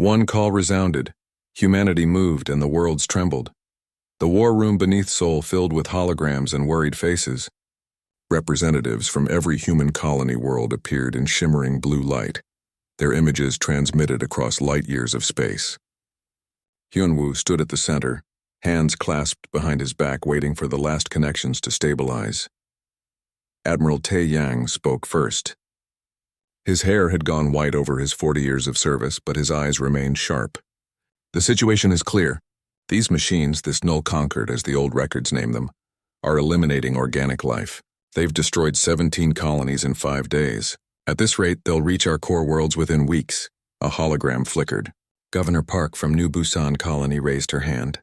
One call resounded. Humanity moved and the worlds trembled. The war room beneath Sol filled with holograms and worried faces. Representatives from every human colony world appeared in shimmering blue light, their images transmitted across light years of space. Hyunwoo stood at the center, hands clasped behind his back waiting for the last connections to stabilize. Admiral Tae Yang spoke first. His hair had gone white over his 40 years of service, but his eyes remained sharp. The situation is clear. These machines, this null conquered as the old records name them, are eliminating organic life. They've destroyed 17 colonies in 5 days. At this rate, they'll reach our core worlds within weeks. A hologram flickered. Governor Park from New Busan Colony raised her hand.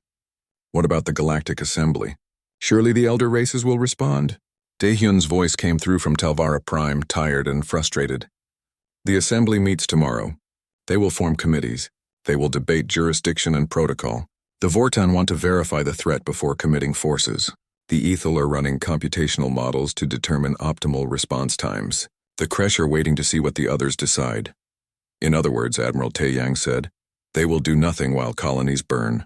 What about the Galactic Assembly? Surely the elder races will respond. Daehyun's voice came through from Telvara Prime, tired and frustrated. The Assembly meets tomorrow. They will form committees. They will debate jurisdiction and protocol. The Vortan want to verify the threat before committing forces. The Ethel are running computational models to determine optimal response times. The Kresh are waiting to see what the others decide. In other words, Admiral Tae Yang said, they will do nothing while colonies burn.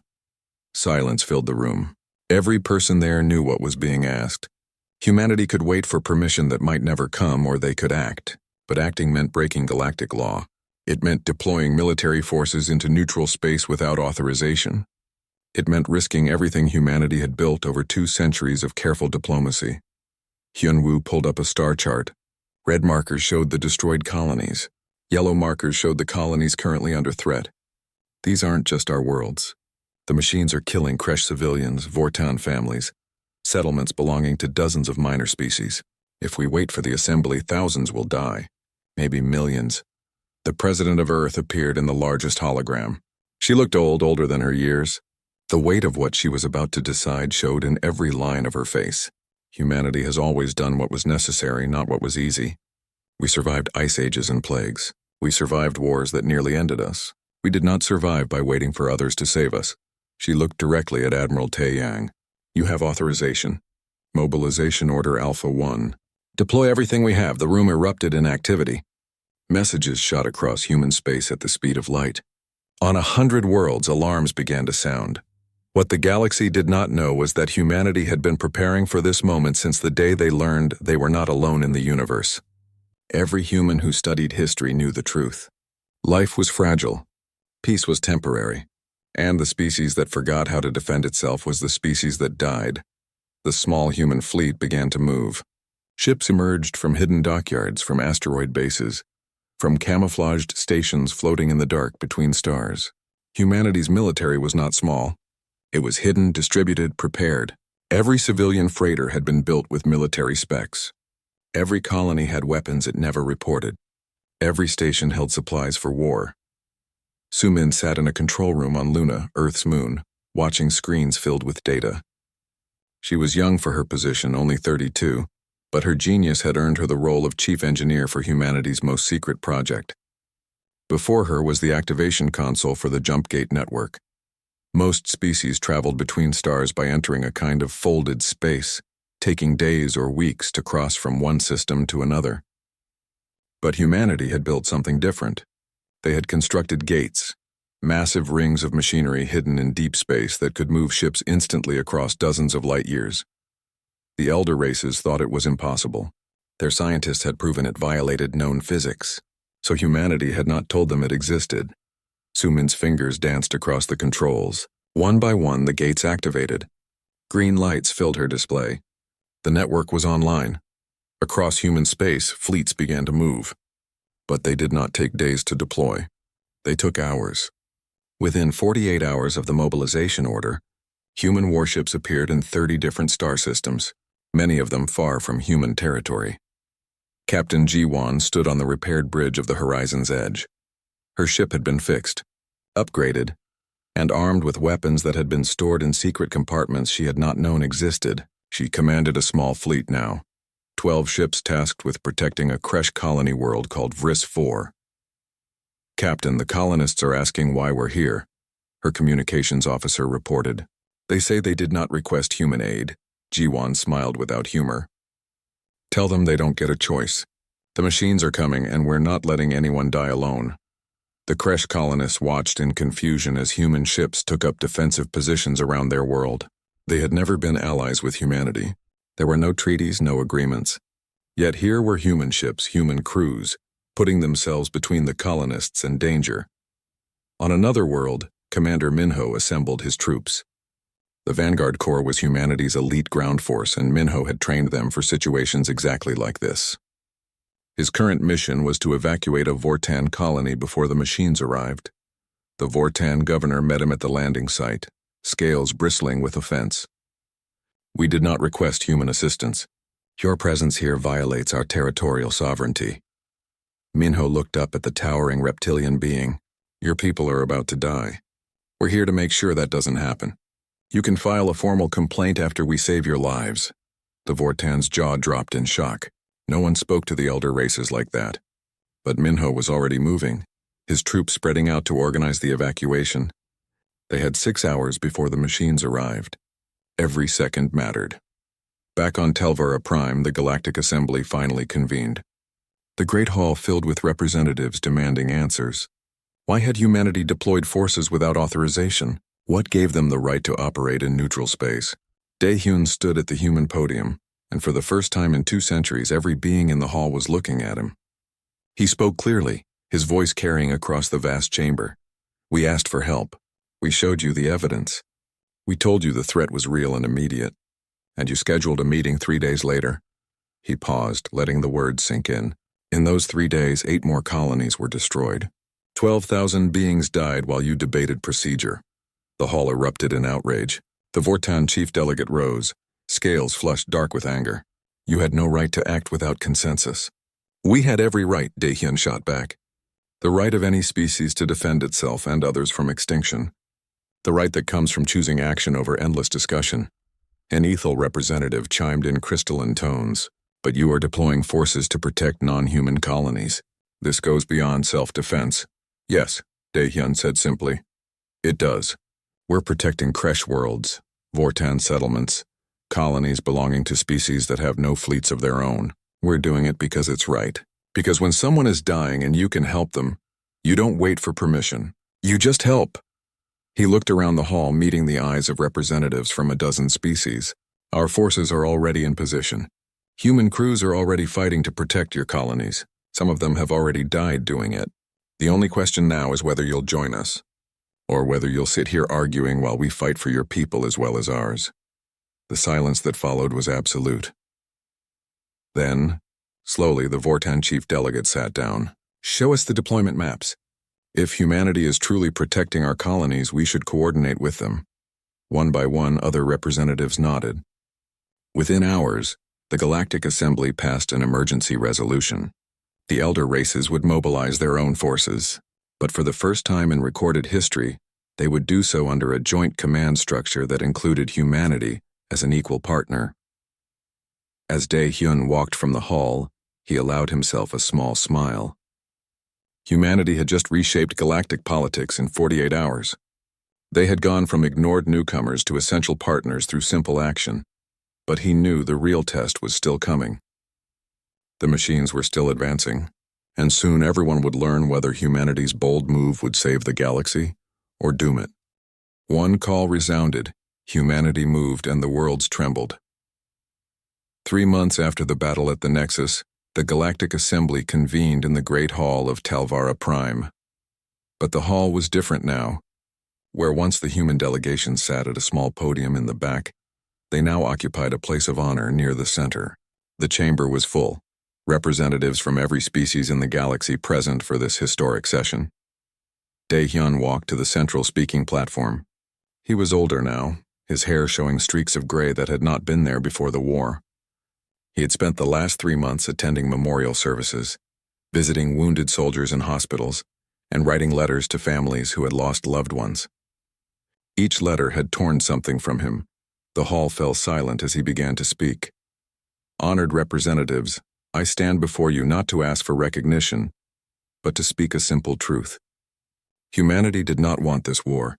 Silence filled the room. Every person there knew what was being asked. Humanity could wait for permission that might never come, or they could act. But acting meant breaking galactic law. It meant deploying military forces into neutral space without authorization. It meant risking everything humanity had built over 2 centuries of careful diplomacy. Hyunwoo pulled up a star chart. Red markers showed the destroyed colonies. Yellow markers showed the colonies currently under threat. These aren't just our worlds. The machines are killing Kresh civilians, Vortan families, settlements belonging to dozens of minor species. If we wait for the assembly, thousands will die. Maybe millions. The President of Earth appeared in the largest hologram. She looked old, older than her years. The weight of what she was about to decide showed in every line of her face. Humanity has always done what was necessary, not what was easy. We survived ice ages and plagues. We survived wars that nearly ended us. We did not survive by waiting for others to save us. She looked directly at Admiral Tae Yang. You have authorization. Mobilization Order Alpha 1. Deploy everything we have. The room erupted in activity. Messages shot across human space at the speed of light. On 100 worlds, alarms began to sound. What the galaxy did not know was that humanity had been preparing for this moment since the day they learned they were not alone in the universe. Every human who studied history knew the truth. Life was fragile. Peace was temporary. And the species that forgot how to defend itself was the species that died. The small human fleet began to move. Ships emerged from hidden dockyards, from asteroid bases, from camouflaged stations floating in the dark between stars. Humanity's military was not small. It was hidden, distributed, prepared. Every civilian freighter had been built with military specs. Every colony had weapons it never reported. Every station held supplies for war. Sumin sat in a control room on Luna, Earth's moon, watching screens filled with data. She was young for her position, only 32, but her genius had earned her the role of chief engineer for humanity's most secret project. Before her was the activation console for the Jumpgate network. Most species traveled between stars by entering a kind of folded space, taking days or weeks to cross from one system to another. But humanity had built something different. They had constructed gates, massive rings of machinery hidden in deep space that could move ships instantly across dozens of light years. The elder races thought it was impossible. Their scientists had proven it violated known physics, so humanity had not told them it existed. Sumin's fingers danced across the controls. One by one, the gates activated. Green lights filled her display. The network was online. Across human space, fleets began to move. But they did not take days to deploy. They took hours. Within 48 hours of the mobilization order, human warships appeared in 30 different star systems, many of them far from human territory. Captain Ji-won stood on the repaired bridge of the horizon's edge. Her ship had been fixed, upgraded, and armed with weapons that had been stored in secret compartments she had not known existed. She commanded a small fleet now, 12 ships tasked with protecting a Kresh colony world called Vris 4. Captain, the colonists are asking why we're here, her communications officer reported. They say they did not request human aid. Ji-won smiled without humor. Tell them they don't get a choice. The machines are coming and we're not letting anyone die alone. The Kresh colonists watched in confusion as human ships took up defensive positions around their world. They had never been allies with humanity. There were no treaties, no agreements. Yet here were human ships, human crews, putting themselves between the colonists and danger. On another world, Commander Minho assembled his troops. The Vanguard Corps was humanity's elite ground force, and Minho had trained them for situations exactly like this. His current mission was to evacuate a Vortan colony before the machines arrived. The Vortan governor met him at the landing site, scales bristling with offense. "We did not request human assistance. Your presence here violates our territorial sovereignty." Minho looked up at the towering reptilian being. "Your people are about to die. We're here to make sure that doesn't happen. You can file a formal complaint after we save your lives." The Vortan's jaw dropped in shock. No one spoke to the elder races like that. But Minho was already moving, his troops spreading out to organize the evacuation. They had 6 hours before the machines arrived. Every second mattered. Back on Telvara Prime, the Galactic Assembly finally convened. The Great Hall filled with representatives demanding answers. Why had humanity deployed forces without authorization? What gave them the right to operate in neutral space? Daehyun stood at the human podium, and for the first time in 2 centuries, every being in the hall was looking at him. He spoke clearly, his voice carrying across the vast chamber. "We asked for help. We showed you the evidence. We told you the threat was real and immediate. And you scheduled a meeting 3 days later." He paused, letting the words sink in. "In those 3 days, 8 more colonies were destroyed. 12,000 beings died while you debated procedure." The hall erupted in outrage. The Vortan chief delegate rose, scales flushed dark with anger. "You had no right to act without consensus." "We had every right," Daehyun shot back. "The right of any species to defend itself and others from extinction. The right that comes from choosing action over endless discussion." An Ethel representative chimed in crystalline tones. "But you are deploying forces to protect non-human colonies. This goes beyond self-defense." "Yes," Daehyun said simply. "It does. We're protecting Kresh worlds, Vortan settlements, colonies belonging to species that have no fleets of their own. We're doing it because it's right. Because when someone is dying and you can help them, you don't wait for permission. You just help." He looked around the hall, meeting the eyes of representatives from a dozen species. "Our forces are already in position. Human crews are already fighting to protect your colonies. Some of them have already died doing it. The only question now is whether you'll join us, or whether you'll sit here arguing while we fight for your people as well as ours." The silence that followed was absolute. Then, slowly, the Vortan chief delegate sat down. "Show us the deployment maps. If humanity is truly protecting our colonies, we should coordinate with them." One by one, other representatives nodded. Within hours, the Galactic Assembly passed an emergency resolution. The elder races would mobilize their own forces, but for the first time in recorded history, they would do so under a joint command structure that included humanity as an equal partner. As Daehyun walked from the hall, he allowed himself a small smile. Humanity had just reshaped galactic politics in 48 hours. They had gone from ignored newcomers to essential partners through simple action. But he knew the real test was still coming. The machines were still advancing, and soon everyone would learn whether humanity's bold move would save the galaxy or doom it. One call resounded, humanity moved, and the worlds trembled. 3 months after the battle at the Nexus, the Galactic Assembly convened in the Great Hall of Telvara Prime. But the hall was different now. Where once the human delegation sat at a small podium in the back, they now occupied a place of honor near the center. The chamber was full, representatives from every species in the galaxy present for this historic session. Daehyun walked to the central speaking platform. He was older now, his hair showing streaks of gray that had not been there before the war. He had spent the last 3 months attending memorial services, visiting wounded soldiers in hospitals, and writing letters to families who had lost loved ones. Each letter had torn something from him. The hall fell silent as he began to speak. "Honored representatives, I stand before you not to ask for recognition, but to speak a simple truth. Humanity did not want this war.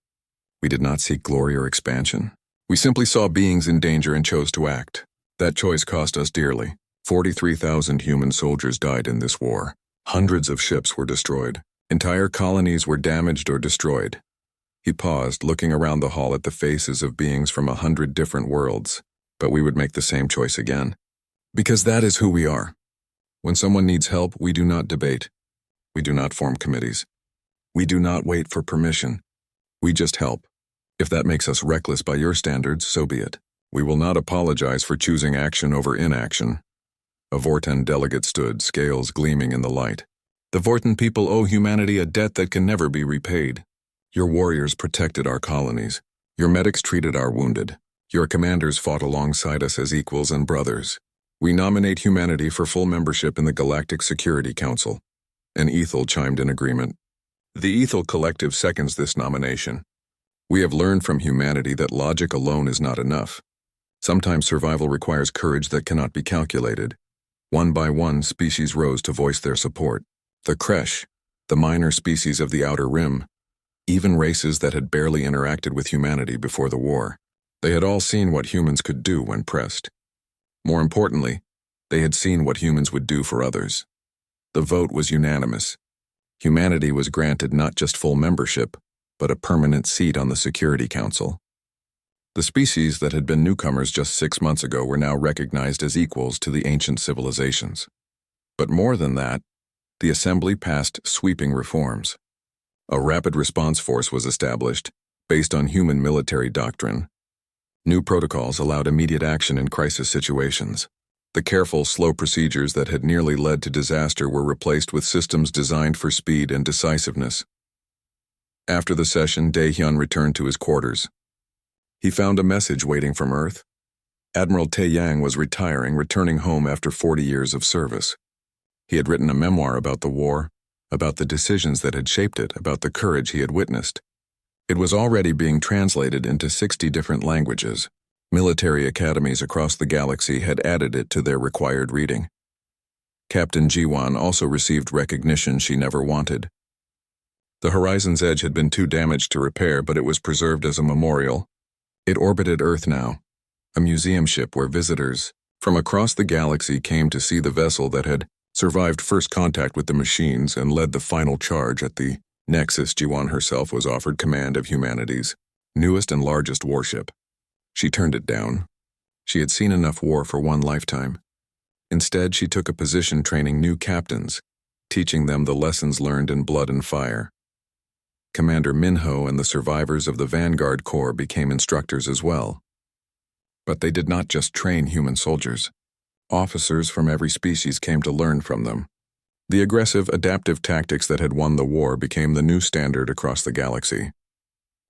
We did not seek glory or expansion. We simply saw beings in danger and chose to act. That choice cost us dearly. 43,000 human soldiers died in this war. Hundreds of ships were destroyed. Entire colonies were damaged or destroyed. He paused, looking around the hall at the faces of beings from 100 different worlds, but we would make the same choice again. Because that is who we are. When someone needs help, we do not debate. We do not form committees. We do not wait for permission. We just help. If that makes us reckless by your standards, so be it. We will not apologize for choosing action over inaction. A Vorten delegate stood, scales gleaming in the light. The Vorten people owe humanity a debt that can never be repaid. Your warriors protected our colonies. Your medics treated our wounded. Your commanders fought alongside us as equals and brothers. We nominate humanity for full membership in the Galactic Security Council. An Ethel chimed in agreement. The Ethel Collective seconds this nomination. We have learned from humanity that logic alone is not enough. Sometimes survival requires courage that cannot be calculated. One by one, species rose to voice their support. The Kresh, the minor species of the Outer Rim, even races that had barely interacted with humanity before the war. They had all seen what humans could do when pressed. More importantly, they had seen what humans would do for others. The vote was unanimous. Humanity was granted not just full membership, but a permanent seat on the Security Council. The species that had been newcomers just 6 months ago were now recognized as equals to the ancient civilizations. But more than that, the Assembly passed sweeping reforms. A rapid response force was established, based on human military doctrine. New protocols allowed immediate action in crisis situations. The careful, slow procedures that had nearly led to disaster were replaced with systems designed for speed and decisiveness. After the session, Daehyun returned to his quarters. He found a message waiting from Earth. Admiral Taeyang was retiring, returning home after 40 years of service. He had written a memoir about the war, about the decisions that had shaped it, about the courage he had witnessed. It was already being translated into 60 different languages. Military academies across the galaxy had added it to their required reading. Captain Jiwan also received recognition she never wanted. The Horizon's Edge had been too damaged to repair, but it was preserved as a memorial. It orbited Earth now, a museum ship where visitors from across the galaxy came to see the vessel that had survived first contact with the machines and led the final charge at the Nexus. Jiwan herself was offered command of humanity's newest and largest warship. She turned it down. She had seen enough war for one lifetime. Instead, she took a position training new captains, teaching them the lessons learned in Blood and Fire. Commander Minho and the survivors of the Vanguard Corps became instructors as well. But they did not just train human soldiers. Officers from every species came to learn from them. The aggressive, adaptive tactics that had won the war became the new standard across the galaxy.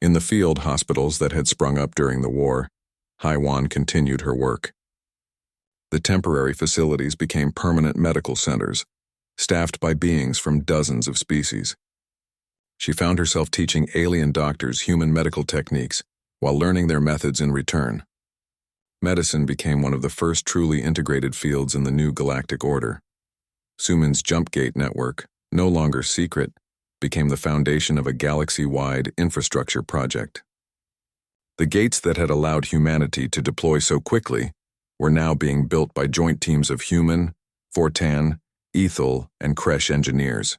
In the field hospitals that had sprung up during the war, Haiwan continued her work. The temporary facilities became permanent medical centers, staffed by beings from dozens of species. She found herself teaching alien doctors human medical techniques while learning their methods in return. Medicine became one of the first truly integrated fields in the new galactic order. Suman's Jump Gate network, no longer secret, became the foundation of a galaxy-wide infrastructure project. The gates that had allowed humanity to deploy so quickly were now being built by joint teams of human, Vortan, Ethel, and Kresh engineers.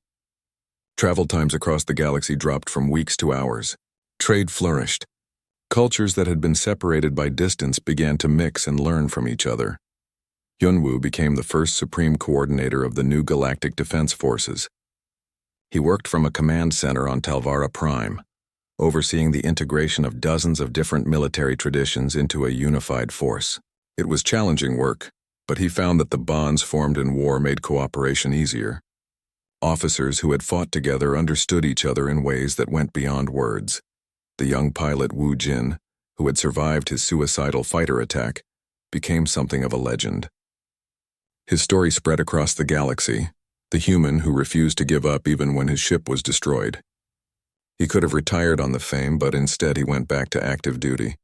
Travel times across the galaxy dropped from weeks to hours. Trade flourished. Cultures that had been separated by distance began to mix and learn from each other. Yunwu became the first supreme coordinator of the new Galactic Defense Forces. He worked from a command center on Talvara Prime, overseeing the integration of dozens of different military traditions into a unified force. It was challenging work, but he found that the bonds formed in war made cooperation easier. Officers who had fought together understood each other in ways that went beyond words. The young pilot Wu Jin, who had survived his suicidal fighter attack, became something of a legend. His story spread across the galaxy, the human who refused to give up even when his ship was destroyed. He could have retired on the fame, but instead he went back to active duty.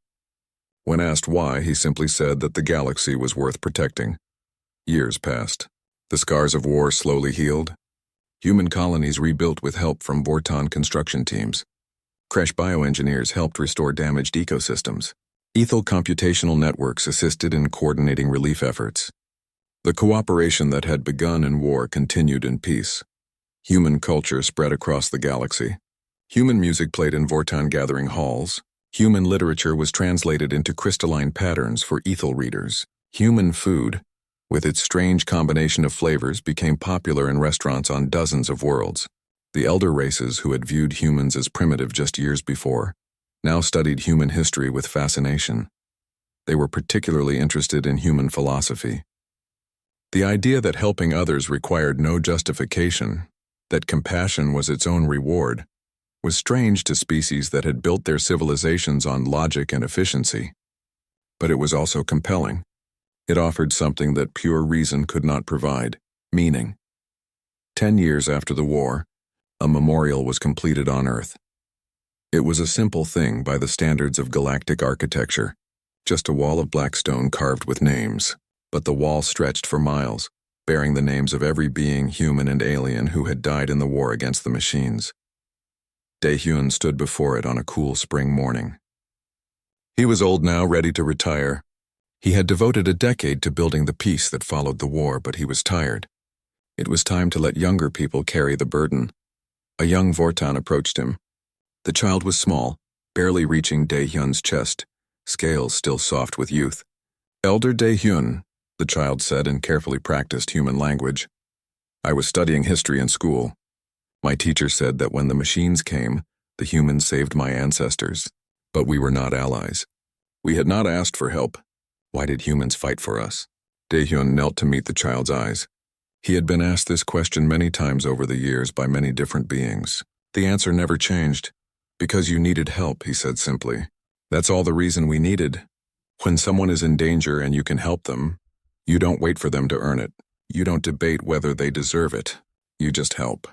When asked why, he simply said that the galaxy was worth protecting. Years passed. The scars of war slowly healed. Human colonies rebuilt with help from Vortan construction teams. Kresh bioengineers helped restore damaged ecosystems. Ethel computational networks assisted in coordinating relief efforts. The cooperation that had begun in war continued in peace. Human culture spread across the galaxy. Human music played in Vortan gathering halls. Human literature was translated into crystalline patterns for ethel readers. Human food, with its strange combination of flavors, became popular in restaurants on dozens of worlds. The elder races who had viewed humans as primitive just years before now studied human history with fascination. They were particularly interested in human philosophy. The idea that helping others required no justification, that compassion was its own reward, was strange to species that had built their civilizations on logic and efficiency. But it was also compelling. It offered something that pure reason could not provide: meaning. 10 years after the war, a memorial was completed on Earth. It was a simple thing by the standards of galactic architecture, just a wall of black stone carved with names, but the wall stretched for miles, bearing the names of every being, human and alien, who had died in the war against the machines. Dae-hyun stood before it on a cool spring morning. He was old now, ready to retire. He had devoted a decade to building the peace that followed the war, but he was tired. It was time to let younger people carry the burden. A young Vortan approached him. The child was small, barely reaching Dae-hyun's chest, scales still soft with youth. "Elder Dae-hyun," the child said in carefully practiced human language. "I was studying history in school. My teacher said that when the machines came, the humans saved my ancestors. But we were not allies. We had not asked for help. Why did humans fight for us?" Dae-hyun knelt to meet the child's eyes. He had been asked this question many times over the years by many different beings. The answer never changed. "Because you needed help," he said simply. "That's all the reason we needed. When someone is in danger and you can help them, you don't wait for them to earn it. You don't debate whether they deserve it. You just help.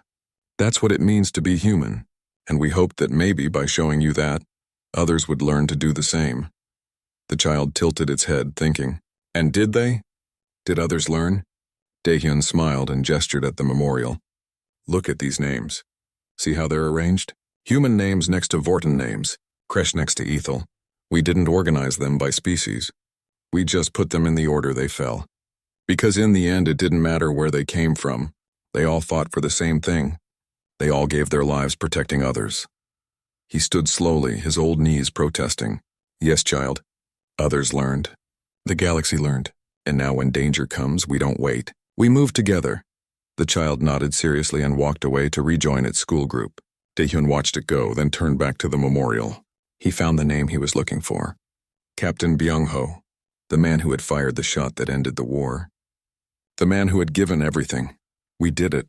That's what it means to be human, and we hoped that maybe by showing you that, others would learn to do the same." The child tilted its head, thinking. "And did they? Did others learn?" Dae-hyun smiled and gestured at the memorial. "Look at these names. See how they're arranged? Human names next to Vortan names, Kresh next to Ethel. We didn't organize them by species. We just put them in the order they fell. Because in the end it didn't matter where they came from. They all fought for the same thing. They all gave their lives protecting others." He stood slowly, his old knees protesting. "Yes, child. Others learned. The galaxy learned. And now when danger comes, we don't wait. We move together." The child nodded seriously and walked away to rejoin its school group. Dae-hyun watched it go, then turned back to the memorial. He found the name he was looking for. Captain Byung-ho, the man who had fired the shot that ended the war. The man who had given everything. "We did it,"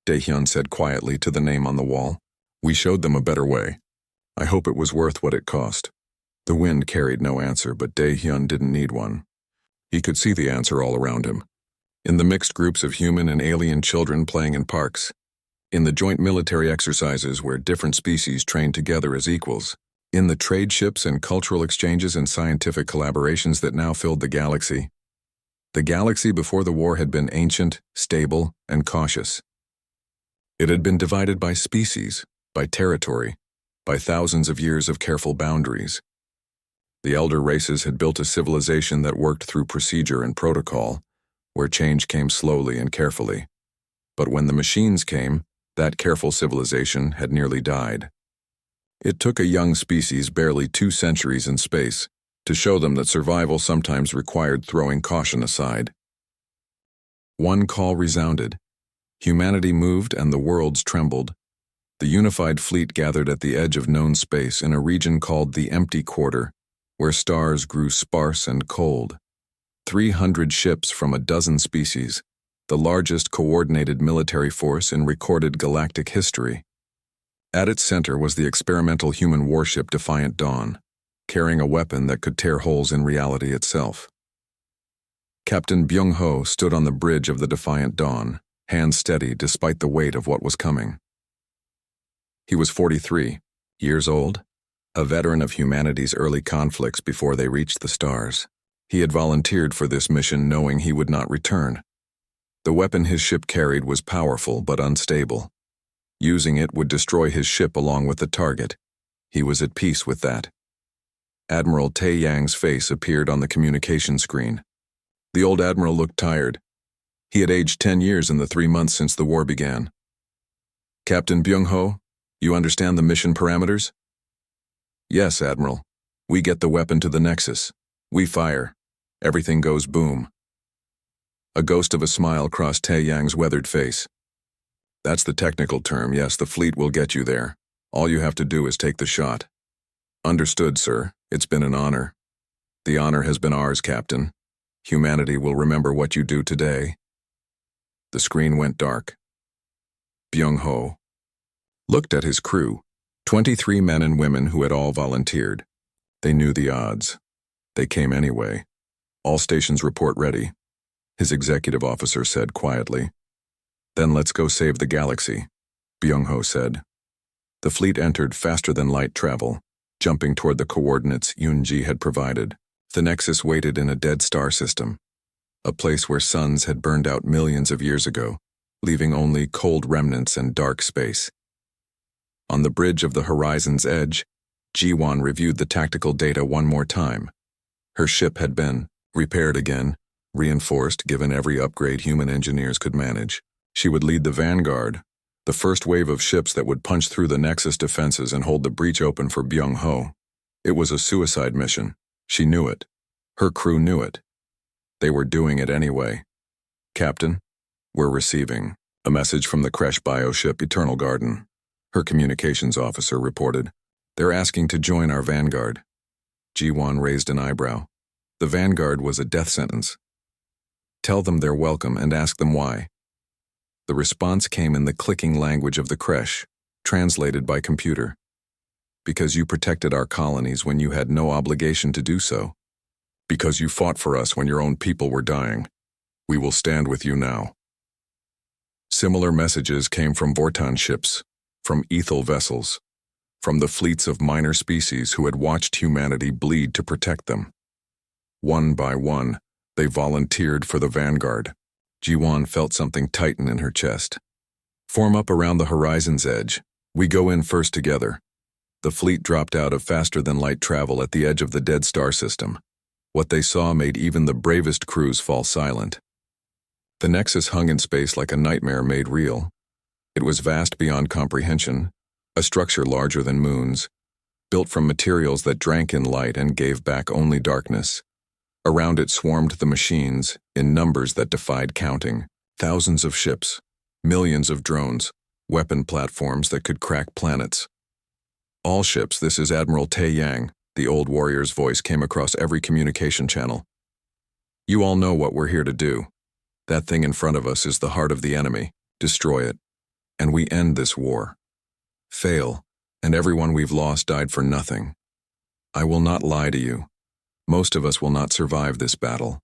Dae-hyun said quietly to the name on the wall. "We showed them a better way. I hope it was worth what it cost." The wind carried no answer, but Dae-hyun didn't need one. He could see the answer all around him. In the mixed groups of human and alien children playing in parks. In the joint military exercises where different species trained together as equals. In the trade ships and cultural exchanges and scientific collaborations that now filled the galaxy. The galaxy before the war had been ancient, stable, and cautious. It had been divided by species, by territory, by thousands of years of careful boundaries. The elder races had built a civilization that worked through procedure and protocol, where change came slowly and carefully. But when the machines came, that careful civilization had nearly died. It took a young species barely 2 centuries in space to show them that survival sometimes required throwing caution aside. One call resounded. Humanity moved and the worlds trembled. The unified fleet gathered at the edge of known space in a region called the Empty Quarter, where stars grew sparse and cold. 300 ships from a dozen species, the largest coordinated military force in recorded galactic history. At its center was the experimental human warship Defiant Dawn, carrying a weapon that could tear holes in reality itself. Captain Byung-ho stood on the bridge of the Defiant Dawn, hands steady despite the weight of what was coming. He was 43 years old, a veteran of humanity's early conflicts before they reached the stars. He had volunteered for this mission knowing he would not return. The weapon his ship carried was powerful but unstable. Using it would destroy his ship along with the target. He was at peace with that. Admiral Tae Yang's face appeared on the communication screen. The old admiral looked tired. He had aged 10 years in the 3 months since the war began. Captain Byung-ho, you understand the mission parameters? Yes, Admiral. We get the weapon to the Nexus. We fire. Everything goes boom. A ghost of a smile crossed Tae-Yang's weathered face. That's the technical term. Yes, the fleet will get you there. All you have to do is take the shot. Understood, sir. It's been an honor. The honor has been ours, Captain. Humanity will remember what you do today. The screen went dark. Byung-ho looked at his crew, 23 men and women who had all volunteered. They knew the odds. They came anyway. All stations report ready, his executive officer said quietly. Then let's go save the galaxy, Byung-ho said. The fleet entered faster than light travel, jumping toward the coordinates Yoon-ji had provided. The Nexus waited in a dead star system, a place where suns had burned out millions of years ago, leaving only cold remnants and dark space. On the bridge of the horizon's edge, Ji-won reviewed the tactical data one more time. Her ship had been repaired again, reinforced given every upgrade human engineers could manage. She would lead the vanguard, the first wave of ships that would punch through the Nexus defenses and hold the breach open for Byung-ho. It was a suicide mission. She knew it. Her crew knew it. They were doing it anyway. Captain, we're receiving a message from the Kresh bioship Eternal Garden. Her communications officer reported. They're asking to join our vanguard. Ji-won raised an eyebrow. The vanguard was a death sentence. Tell them they're welcome and ask them why. The response came in the clicking language of the Kresh, translated by computer. Because you protected our colonies when you had no obligation to do so. Because you fought for us when your own people were dying. We will stand with you now. Similar messages came from Vortan ships, from Ethel vessels, from the fleets of minor species who had watched humanity bleed to protect them. One by one, they volunteered for the vanguard. Ji-won felt something tighten in her chest. Form up around the horizon's edge. We go in first together. The fleet dropped out of faster-than-light travel at the edge of the dead star system. What they saw made even the bravest crews fall silent. The Nexus hung in space like a nightmare made real. It was vast beyond comprehension, a structure larger than moons, built from materials that drank in light and gave back only darkness. Around it swarmed the machines, in numbers that defied counting. Thousands of ships, millions of drones, weapon platforms that could crack planets. All ships, this is Admiral Tae-Yang, the old warrior's voice came across every communication channel. You all know what we're here to do. That thing in front of us is the heart of the enemy. Destroy it. And we end this war. Fail, and everyone we've lost died for nothing. I will not lie to you. Most of us will not survive this battle.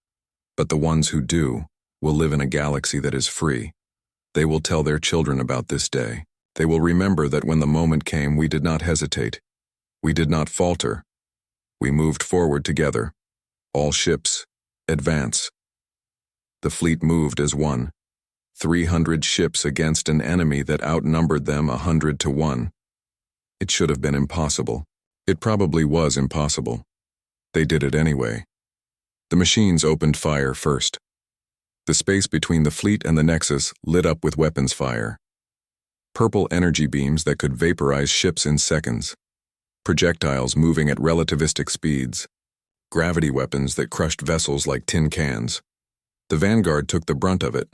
But the ones who do will live in a galaxy that is free. They will tell their children about this day. They will remember that when the moment came, we did not hesitate. We did not falter. We moved forward together. All ships, advance. The fleet moved as one. 300 ships against an enemy that outnumbered them 100 to 1. It should have been impossible. It probably was impossible. They did it anyway. The machines opened fire first. The space between the fleet and the Nexus lit up with weapons fire. Purple energy beams that could vaporize ships in seconds. Projectiles moving at relativistic speeds. Gravity weapons that crushed vessels like tin cans. The vanguard took the brunt of it.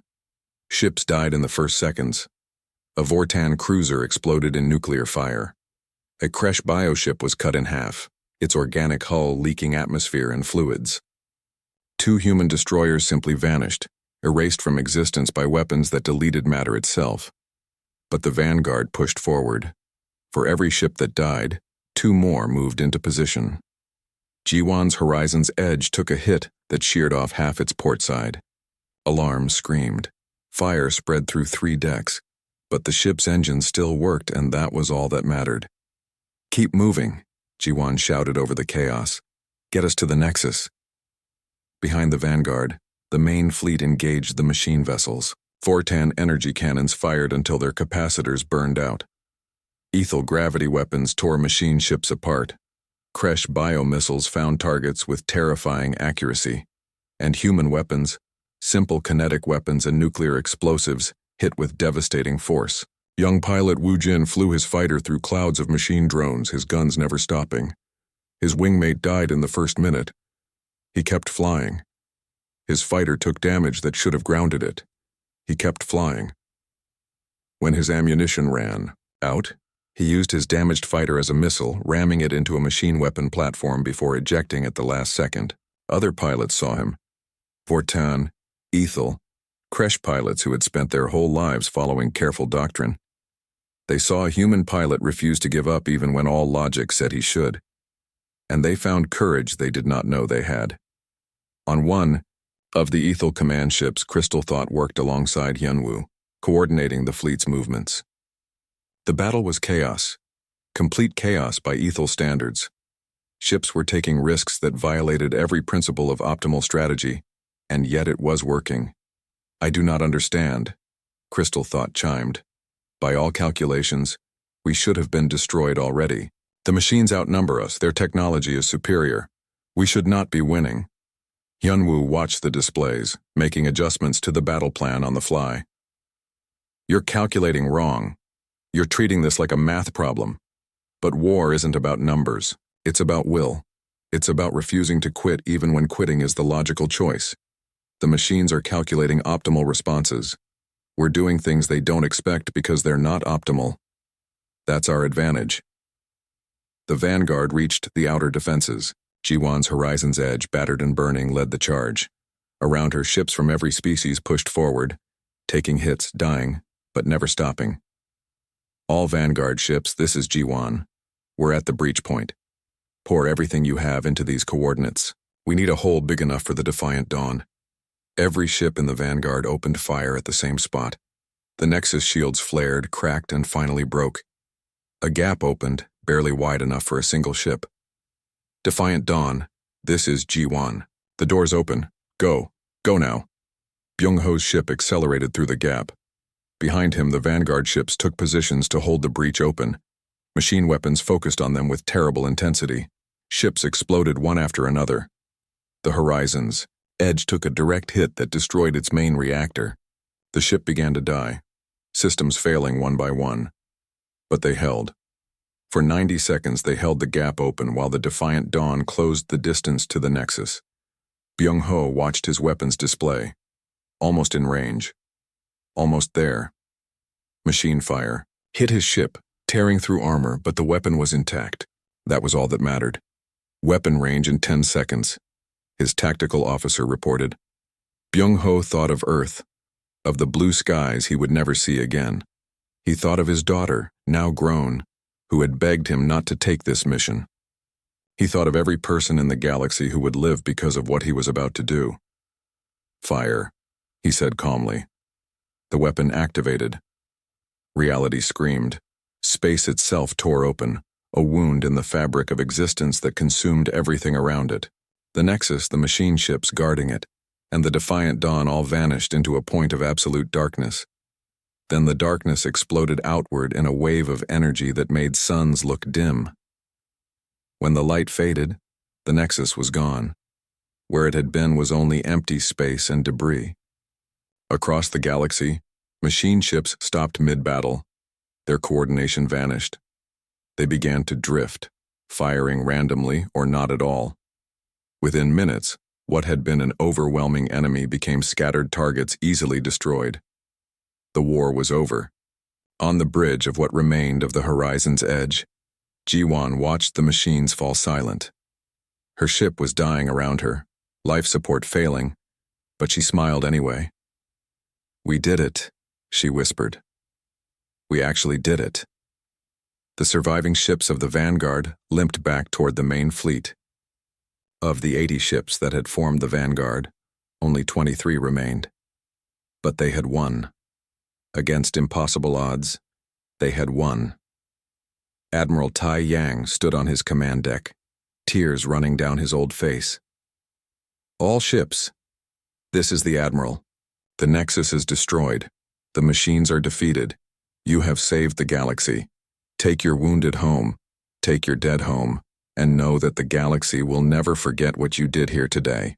Ships died in the first seconds. A Vortan cruiser exploded in nuclear fire. A Kresh bioship was cut in half, its organic hull leaking atmosphere and fluids. 2 human destroyers simply vanished, erased from existence by weapons that deleted matter itself. But the vanguard pushed forward. For every ship that died, 2 more moved into position. Ji-won's horizon's edge took a hit that sheared off half its port side. Alarms screamed. Fire spread through 3 decks, but the ship's engine still worked, and that was all that mattered. Keep moving, Ji-won shouted over the chaos. Get us to the Nexus. Behind the vanguard, the main fleet engaged the machine vessels. Vortan energy cannons fired until their capacitors burned out. Ethel gravity weapons tore machine ships apart. Kresh biomissiles found targets with terrifying accuracy. And human weapons, simple kinetic weapons and nuclear explosives, hit with devastating force. Young pilot Wu Jin flew his fighter through clouds of machine drones, his guns never stopping. His wingmate died in the first minute. He kept flying. His fighter took damage that should have grounded it. He kept flying. When his ammunition ran out, he used his damaged fighter as a missile, ramming it into a machine weapon platform before ejecting at the last second. Other pilots saw him. Vortan, Ethel, Kresh pilots who had spent their whole lives following careful doctrine. They saw a human pilot refuse to give up even when all logic said he should. And they found courage they did not know they had. On one of the Ethel command ships, Crystal Thought worked alongside Hyunwoo, coordinating the fleet's movements. The battle was chaos. Complete chaos by Ethel standards. Ships were taking risks that violated every principle of optimal strategy, and yet it was working. I do not understand, Crystal Thought chimed. By all calculations, we should have been destroyed already. The machines outnumber us, their technology is superior. We should not be winning. Hyunwoo watched the displays, making adjustments to the battle plan on the fly. You're calculating wrong. You're treating this like a math problem. But war isn't about numbers. It's about will. It's about refusing to quit even when quitting is the logical choice. The machines are calculating optimal responses. We're doing things they don't expect because they're not optimal. That's our advantage. The vanguard reached the outer defenses. Jiwan's Horizon's Edge, battered and burning, led the charge. Around her, ships from every species pushed forward, taking hits, dying, but never stopping. All vanguard ships, this is Jiwan. We're at the breach point. Pour everything you have into these coordinates. We need a hole big enough for the Defiant Dawn. Every ship in the vanguard opened fire at the same spot. The Nexus shields flared, cracked, and finally broke. A gap opened, barely wide enough for a single ship. Defiant Dawn, this is G1. The door's open. Go. Go now. Byung-ho's ship accelerated through the gap. Behind him, the vanguard ships took positions to hold the breach open. Machine weapons focused on them with terrible intensity. Ships exploded one after another. The Horizon's Edge took a direct hit that destroyed its main reactor. The ship began to die, systems failing one by one. But they held. For 90 seconds they held the gap open while the Defiant Dawn closed the distance to the Nexus. Byung-ho watched his weapons display. Almost in range. Almost there. Machine fire hit his ship, tearing through armor, but the weapon was intact. That was all that mattered. Weapon range in 10 seconds. His tactical officer reported. Byung-ho thought of Earth, of the blue skies he would never see again. He thought of his daughter, now grown, who had begged him not to take this mission. He thought of every person in the galaxy who would live because of what he was about to do. Fire, he said calmly. The weapon activated. Reality screamed. Space itself tore open, a wound in the fabric of existence that consumed everything around it. The Nexus, the machine ships guarding it, and the Defiant Dawn all vanished into a point of absolute darkness. Then the darkness exploded outward in a wave of energy that made suns look dim. When the light faded, the Nexus was gone. Where it had been was only empty space and debris. Across the galaxy, machine ships stopped mid-battle. Their coordination vanished. They began to drift, firing randomly or not at all. Within minutes, what had been an overwhelming enemy became scattered targets easily destroyed. The war was over. On the bridge of what remained of the Horizon's Edge, Jiwan watched the machines fall silent. Her ship was dying around her, life support failing, but she smiled anyway. "We did it," she whispered. "We actually did it." The surviving ships of the Vanguard limped back toward the main fleet. Of the 80 ships that had formed the Vanguard, only 23 remained. But they had won. Against impossible odds, they had won. Admiral Tai Yang stood on his command deck, tears running down his old face. "All ships. This is the Admiral. The Nexus is destroyed. The machines are defeated. You have saved the galaxy. Take your wounded home. Take your dead home. And know that the galaxy will never forget what you did here today."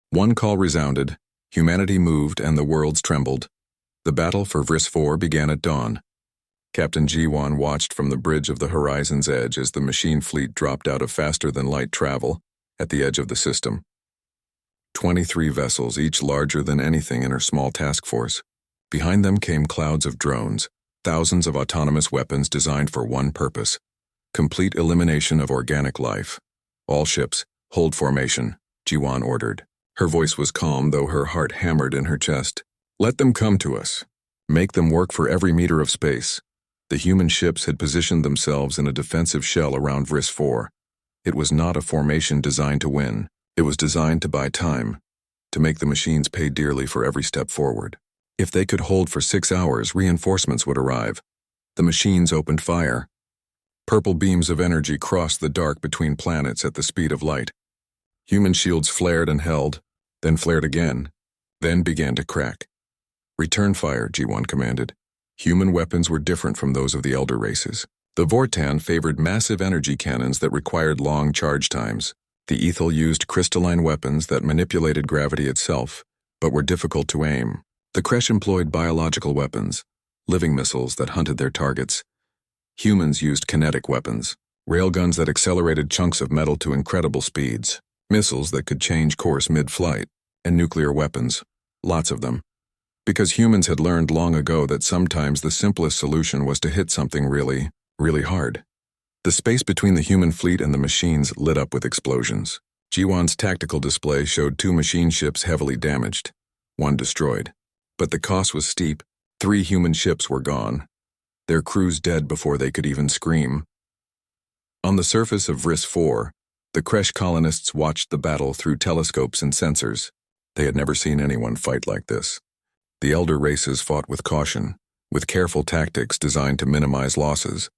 One call resounded, humanity moved, and the worlds trembled. The battle for Vris 4 began at dawn. Captain Jiwan watched from the bridge of the horizon's edge as the machine fleet dropped out of faster-than-light travel at the edge of the system. 23 vessels, each larger than anything in her small task force. Behind them came clouds of drones, thousands of autonomous weapons designed for one purpose: complete elimination of organic life. All ships, hold formation, Jiwan ordered. Her voice was calm, though her heart hammered in her chest. Let them come to us. Make them work for every meter of space. The human ships had positioned themselves in a defensive shell around Vris 4. It was not a formation designed to win. It was designed to buy time, to make the machines pay dearly for every step forward. If they could hold for 6 hours, reinforcements would arrive. The machines opened fire. Purple beams of energy crossed the dark between planets at the speed of light. Human shields flared and held, then flared again, then began to crack. Return fire, G1 commanded. Human weapons were different from those of the elder races. The Vortan favored massive energy cannons that required long charge times. The Ethel used crystalline weapons that manipulated gravity itself, but were difficult to aim. The Kresh employed biological weapons, living missiles that hunted their targets. Humans used kinetic weapons, railguns that accelerated chunks of metal to incredible speeds, missiles that could change course mid-flight, and nuclear weapons, lots of them. Because humans had learned long ago that sometimes the simplest solution was to hit something really, really hard. The space between the human fleet and the machines lit up with explosions. Jiwan's tactical display showed 2 machine ships heavily damaged, 1 destroyed. But the cost was steep. 3 human ships were gone, their crews dead before they could even scream. On the surface of Vris 4, the Kresh colonists watched the battle through telescopes and sensors. They had never seen anyone fight like this. The elder races fought with caution, with careful tactics designed to minimize losses.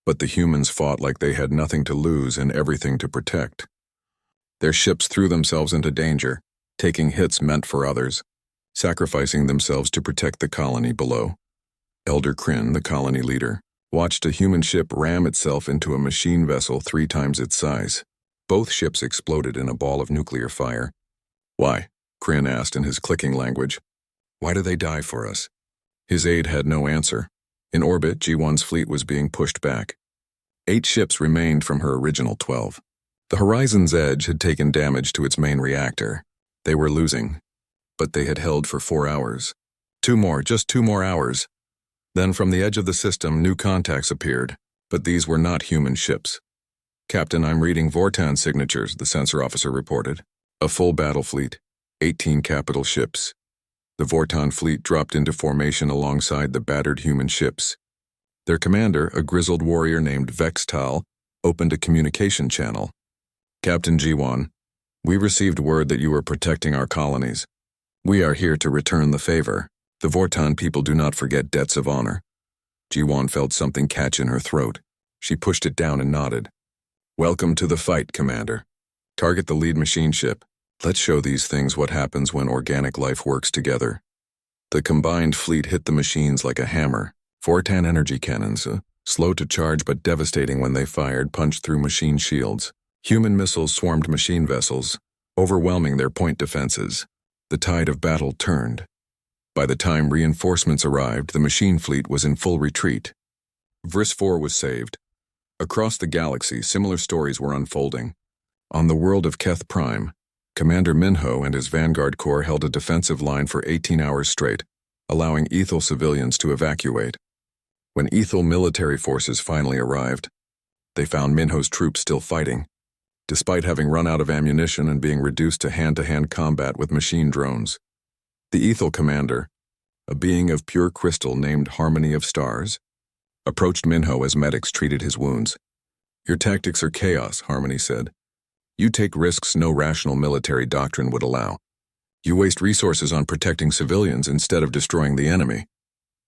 But the humans fought like they had nothing to lose and everything to protect. Their ships threw themselves into danger, taking hits meant for others, sacrificing themselves to protect the colony below. Elder Kryn, the colony leader, watched a human ship ram itself into a machine vessel 3 times its size. Both ships exploded in a ball of nuclear fire. Why? Kryn asked in his clicking language. Why do they die for us? His aide had no answer. In orbit, G1's fleet was being pushed back. 8 ships remained from her original 12. The horizon's edge had taken damage to its main reactor. They were losing, but they had held for 4 hours. 2 more, just 2 more hours. Then from the edge of the system, new contacts appeared, but these were not human ships. Captain, I'm reading Vortan signatures, the sensor officer reported. A full battle fleet, 18 capital ships. The Vortan fleet dropped into formation alongside the battered human ships. Their commander, a grizzled warrior named Vextal, opened a communication channel. Captain Jiwan, we received word that you were protecting our colonies. We are here to return the favor. The Vortan people do not forget debts of honor. Jiwan felt something catch in her throat. She pushed it down and nodded. Welcome to the fight, Commander. Target the lead machine ship. Let's show these things what happens when organic life works together. The combined fleet hit the machines like a hammer. Vortan energy cannons, slow to charge but devastating when they fired, punched through machine shields. Human missiles swarmed machine vessels, overwhelming their point defenses. The tide of battle turned. By the time reinforcements arrived, the machine fleet was in full retreat. Vris 4 was saved. Across the galaxy, similar stories were unfolding. On the world of Keth Prime, Commander Minho and his Vanguard Corps held a defensive line for 18 hours straight, allowing Ethel civilians to evacuate. When Ethel military forces finally arrived, they found Minho's troops still fighting, despite having run out of ammunition and being reduced to hand-to-hand combat with machine drones. The Ethel commander, a being of pure crystal named Harmony of Stars, approached Minho as medics treated his wounds. Your tactics are chaos, Harmony said. You take risks no rational military doctrine would allow. You waste resources on protecting civilians instead of destroying the enemy.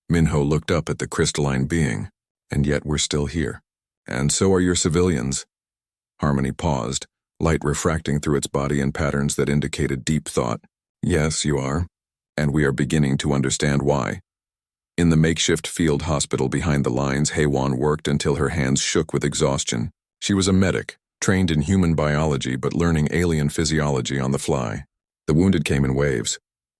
Minho looked up at the crystalline being, and yet we're still here. And so are your civilians. Harmony paused, light refracting through its body in patterns that indicated deep thought. Yes, you are. And we are beginning to understand why. In the makeshift field hospital behind the lines, Haywan worked until her hands shook with exhaustion. She was a medic, trained in human biology but learning alien physiology on the fly. The wounded came in waves.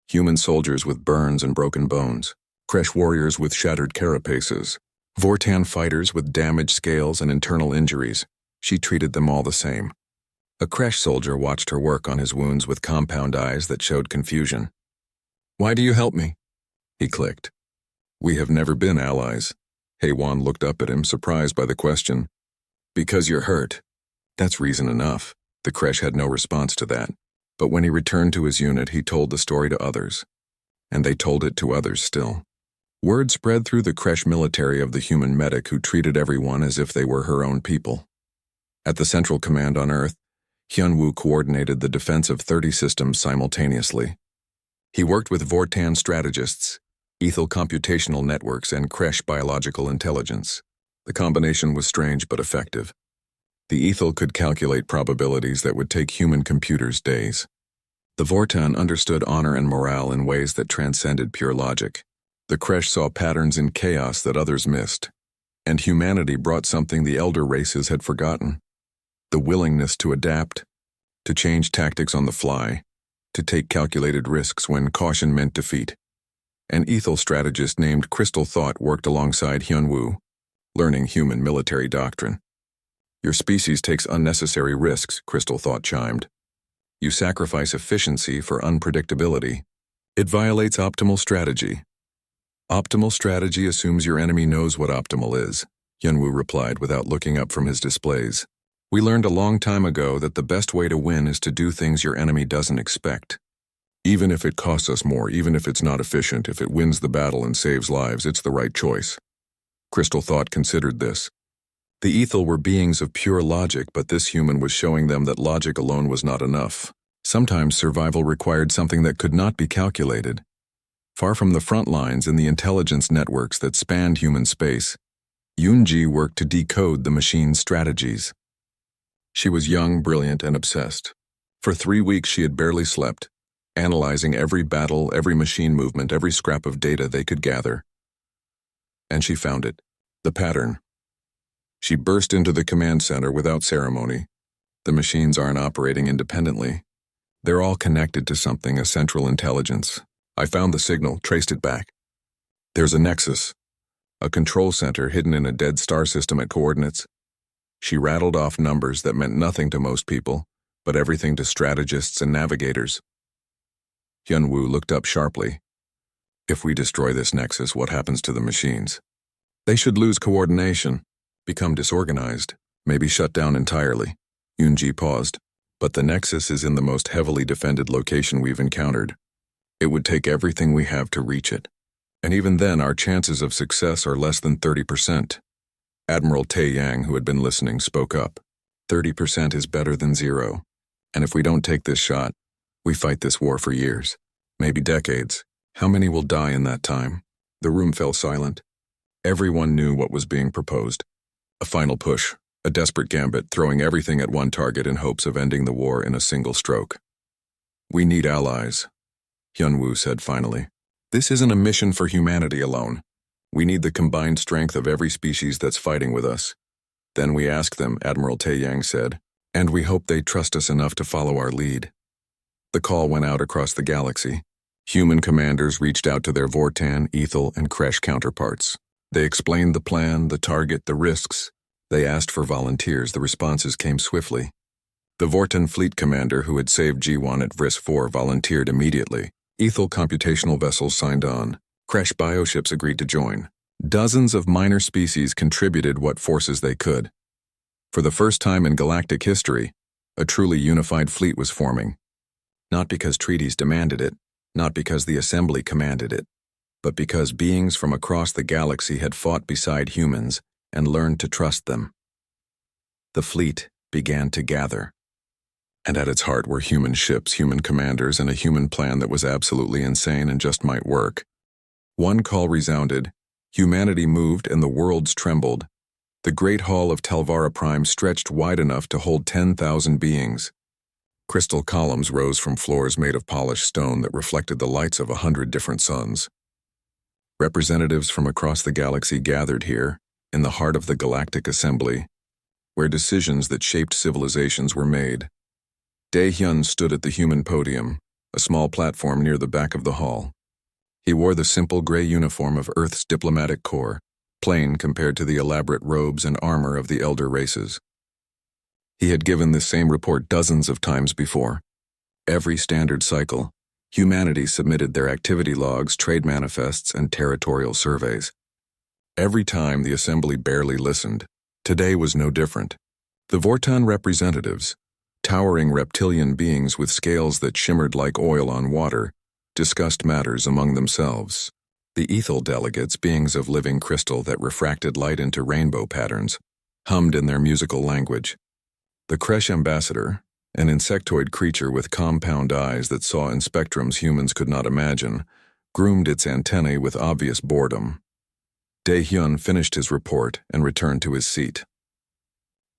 Human soldiers with burns and broken bones. Kresh warriors with shattered carapaces. Vortan fighters with damaged scales and internal injuries. She treated them all the same. A Kresh soldier watched her work on his wounds with compound eyes that showed confusion. "Why do you help me?" He clicked. "We have never been allies." Haywan looked up at him, surprised by the question. "Because you're hurt." That's reason enough. The Kresh had no response to that. But when he returned to his unit, he told the story to others. And they told it to others still. Word spread through the Kresh military of the human medic who treated everyone as if they were her own people. At the Central Command on Earth, Hyunwoo coordinated the defense of 30 systems simultaneously. He worked with Vortan strategists, Ethel computational networks, and Kresh biological intelligence. The combination was strange but effective. The Ethel could calculate probabilities that would take human computers days. The Vortan understood honor and morale in ways that transcended pure logic. The Kresh saw patterns in chaos that others missed. And humanity brought something the elder races had forgotten: the willingness to adapt, to change tactics on the fly, to take calculated risks when caution meant defeat. An Ethel strategist named Crystal Thought worked alongside Hyunwoo, learning human military doctrine. "Your species takes unnecessary risks," Crystal Thought chimed. "You sacrifice efficiency for unpredictability. It violates optimal strategy." "Optimal strategy assumes your enemy knows what optimal is," Hyunwoo replied without looking up from his displays. "We learned a long time ago that the best way to win is to do things your enemy doesn't expect. Even if it costs us more, even if it's not efficient, if it wins the battle and saves lives, it's the right choice." Crystal Thought considered this. The Ethel were beings of pure logic, but this human was showing them that logic alone was not enough. Sometimes survival required something that could not be calculated. Far from the front lines in the intelligence networks that spanned human space, Yoonji worked to decode the machine's strategies. She was young, brilliant, and obsessed. For 3 weeks she had barely slept, analyzing every battle, every machine movement, every scrap of data they could gather. And she found it, the pattern. She burst into the command center without ceremony. The machines aren't operating independently. They're all connected to something, a central intelligence. I found the signal, traced it back. There's a nexus, a control center hidden in a dead star system at coordinates. She rattled off numbers that meant nothing to most people, but everything to strategists and navigators. Hyunwoo looked up sharply. "If we destroy this nexus, what happens to the machines?" "They should lose coordination, become disorganized, maybe shut down entirely." Yoonji paused. "But the nexus is in the most heavily defended location we've encountered. It would take everything we have to reach it. And even then, our chances of success are less than 30%. Admiral Tae Yang, who had been listening, spoke up. 30% is better than 0. And if we don't take this shot, we fight this war for years, maybe decades. How many will die in that time?" The room fell silent. Everyone knew what was being proposed. A final push, a desperate gambit, throwing everything at one target in hopes of ending the war in a single stroke. "We need allies," Hyunwoo said finally. "This isn't a mission for humanity alone. We need the combined strength of every species that's fighting with us. Then we ask them," Admiral Tae Yang said, "and we hope they trust us enough to follow our lead." The call went out across the galaxy. Human commanders reached out to their Vortan, Ethel, and Kresh counterparts. They explained the plan, the target, the risks. They asked for volunteers. The responses came swiftly. The Vortan fleet commander who had saved G1 at Vris 4 volunteered immediately. Ethel computational vessels signed on. Kresh bioships agreed to join. Dozens of minor species contributed what forces they could. For the first time in galactic history, a truly unified fleet was forming. Not because treaties demanded it, not because the Assembly commanded it, but because beings from across the galaxy had fought beside humans and learned to trust them. The fleet began to gather. And at its heart were human ships, human commanders, and a human plan that was absolutely insane and just might work. One call resounded. Humanity moved and the worlds trembled. The great hall of Talvara Prime stretched wide enough to hold 10,000 beings. Crystal columns rose from floors made of polished stone that reflected the lights of 100 different suns. Representatives from across the galaxy gathered here, in the heart of the Galactic Assembly, where decisions that shaped civilizations were made. Dae-hyun stood at the human podium, a small platform near the back of the hall. He wore the simple gray uniform of Earth's diplomatic corps, plain compared to the elaborate robes and armor of the elder races. He had given this same report dozens of times before. Every standard cycle, humanity submitted their activity logs, trade manifests, and territorial surveys. Every time the assembly barely listened. Today was no different. The Vortan representatives, towering reptilian beings with scales that shimmered like oil on water, discussed matters among themselves. The Ethel delegates, beings of living crystal that refracted light into rainbow patterns, hummed in their musical language. The Kresh ambassador, an insectoid creature with compound eyes that saw in spectrums humans could not imagine, groomed its antennae with obvious boredom. Dae-hyun finished his report and returned to his seat.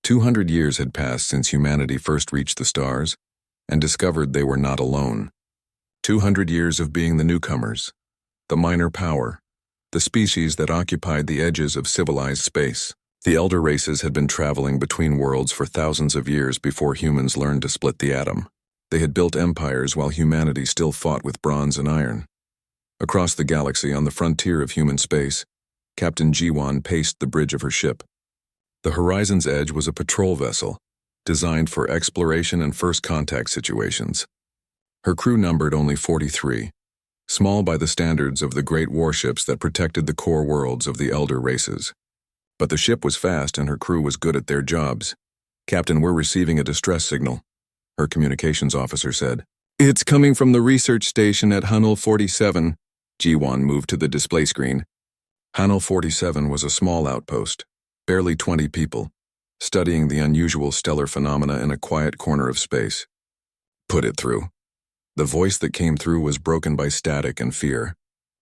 200 years had passed since humanity first reached the stars and discovered they were not alone. 200 years of being the newcomers, the minor power, the species that occupied the edges of civilized space. The elder races had been traveling between worlds for thousands of years before humans learned to split the atom. They had built empires while humanity still fought with bronze and iron. Across the galaxy on the frontier of human space, Captain Ji-won paced the bridge of her ship. The Horizon's Edge was a patrol vessel, designed for exploration and first contact situations. Her crew numbered only 43, small by the standards of the great warships that protected the core worlds of the elder races. But the ship was fast and her crew was good at their jobs. "Captain, we're receiving a distress signal," her communications officer said. "It's coming from the research station at Hunnel 47. Ji-won moved to the display screen. Hunnel 47 was a small outpost, barely 20 people, studying the unusual stellar phenomena in a quiet corner of space. "Put it through." The voice that came through was broken by static and fear.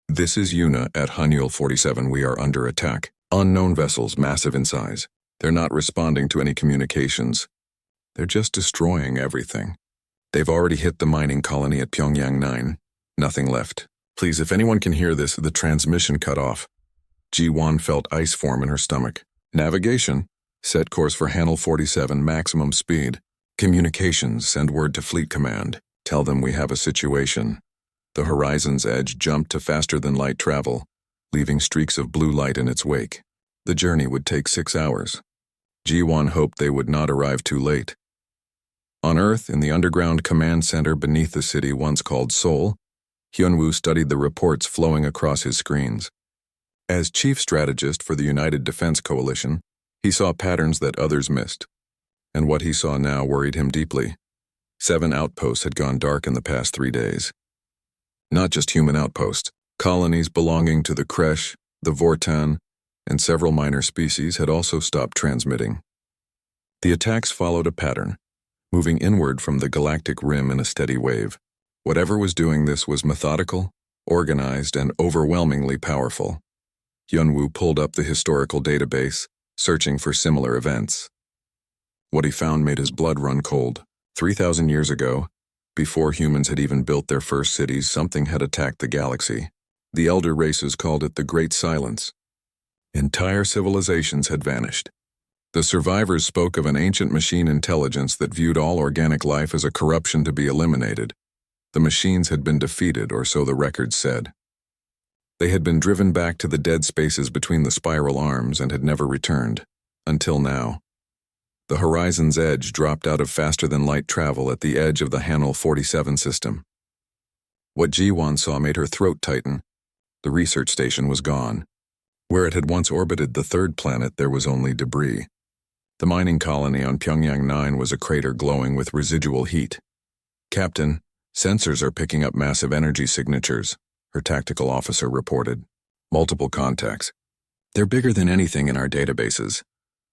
"This is Yuna at Hunnel 47. We are under attack. Unknown vessels, massive in size. They're not responding to any communications. They're just destroying everything. They've already hit the mining colony at Pyongyang 9. Nothing left. Please, if anyone can hear this, the transmission cut off." Ji-won felt ice form in her stomach. "Navigation. Set course for Hunnel 47, maximum speed. Communications, send word to Fleet Command. Tell them we have a situation." The Horizon's Edge jumped to faster-than-light travel, leaving streaks of blue light in its wake. The journey would take 6 hours. Ji-won hoped they would not arrive too late. On Earth, in the underground command center beneath the city once called Seoul, Hyunwoo studied the reports flowing across his screens. As chief strategist for the United Defense Coalition, he saw patterns that others missed. And what he saw now worried him deeply. 7 outposts had gone dark in the past 3 days. Not just human outposts. Colonies belonging to the Kresh, the Vortan, and several minor species had also stopped transmitting. The attacks followed a pattern, moving inward from the galactic rim in a steady wave. Whatever was doing this was methodical, organized, and overwhelmingly powerful. Hyunwoo pulled up the historical database, searching for similar events. What he found made his blood run cold. 3,000 years ago, before humans had even built their first cities, something had attacked the galaxy. The elder races called it the Great Silence. Entire civilizations had vanished. The survivors spoke of an ancient machine intelligence that viewed all organic life as a corruption to be eliminated. The machines had been defeated, or so the records said. They had been driven back to the dead spaces between the spiral arms and had never returned, until now. The Horizon's Edge dropped out of faster-than-light travel at the edge of the Hunnel 47 system. What Ji-won saw made her throat tighten. The research station was gone. Where it had once orbited the third planet, there was only debris. The mining colony on Pyongyang 9 was a crater glowing with residual heat. "Captain, sensors are picking up massive energy signatures," her tactical officer reported. "Multiple contacts. They're bigger than anything in our databases."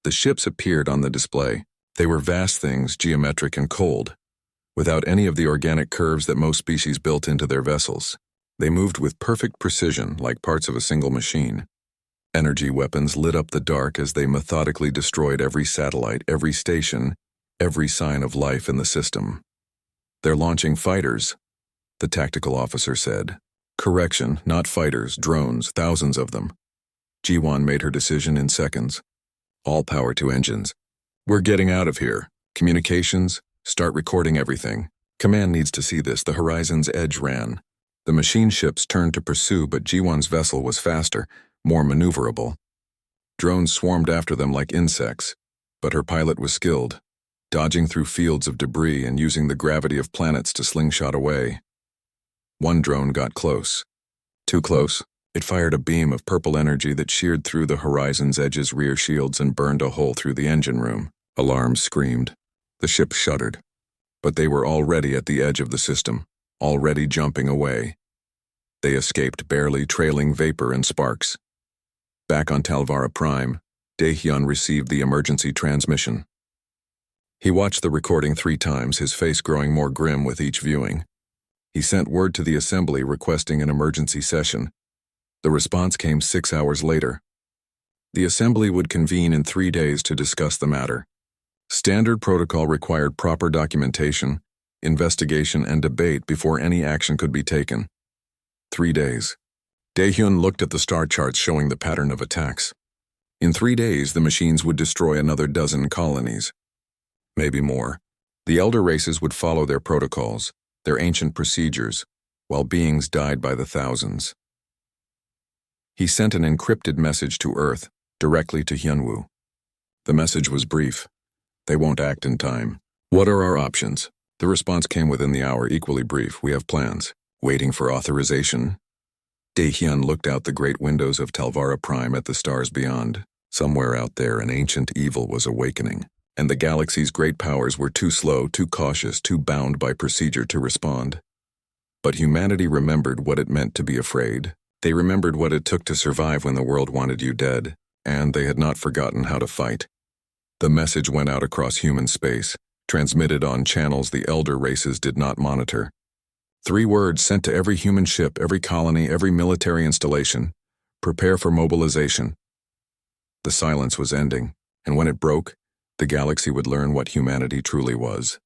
The ships appeared on the display. They were vast things, geometric and cold, without any of the organic curves that most species built into their vessels. They moved with perfect precision, like parts of a single machine. Energy weapons lit up the dark as they methodically destroyed every satellite, every station, every sign of life in the system. "They're launching fighters," the tactical officer said. "Correction, not fighters, drones, thousands of them." Ji-won made her decision in seconds. "All power to engines. We're getting out of here. Communications, start recording everything. Command needs to see this." The Horizon's Edge ran. The machine ships turned to pursue, but Ji-won's vessel was faster, more maneuverable. Drones swarmed after them like insects, but her pilot was skilled, dodging through fields of debris and using the gravity of planets to slingshot away. One drone got close. Too close. It fired a beam of purple energy that sheared through the horizon's edge's rear shields and burned a hole through the engine room. Alarms screamed. The ship shuddered. But they were already at the edge of the system, already jumping away. They escaped, barely trailing vapor and sparks. Back on Talvara Prime, Daehyun received the emergency transmission. He watched the recording 3 times, his face growing more grim with each viewing. He sent word to the assembly requesting an emergency session. The response came 6 hours later. The assembly would convene in 3 days to discuss the matter. Standard protocol required proper documentation, investigation, and debate before any action could be taken. 3 days. Daehyun looked at the star charts showing the pattern of attacks. In 3 days, the machines would destroy another dozen colonies. Maybe more. The elder races would follow their protocols, their ancient procedures, while beings died by the thousands. He sent an encrypted message to Earth, directly to Hyunwoo. The message was brief. They won't act in time. What are our options? The response came within the hour, equally brief. We have plans. Waiting for authorization. Daehyun looked out the great windows of Talvara Prime at the stars beyond. Somewhere out there, an ancient evil was awakening, and the galaxy's great powers were too slow, too cautious, too bound by procedure to respond. But humanity remembered what it meant to be afraid. They remembered what it took to survive when the world wanted you dead, and they had not forgotten how to fight. The message went out across human space, transmitted on channels the elder races did not monitor. 3 words sent to every human ship, every colony, every military installation. Prepare for mobilization. The silence was ending, and when it broke, the galaxy would learn what humanity truly was.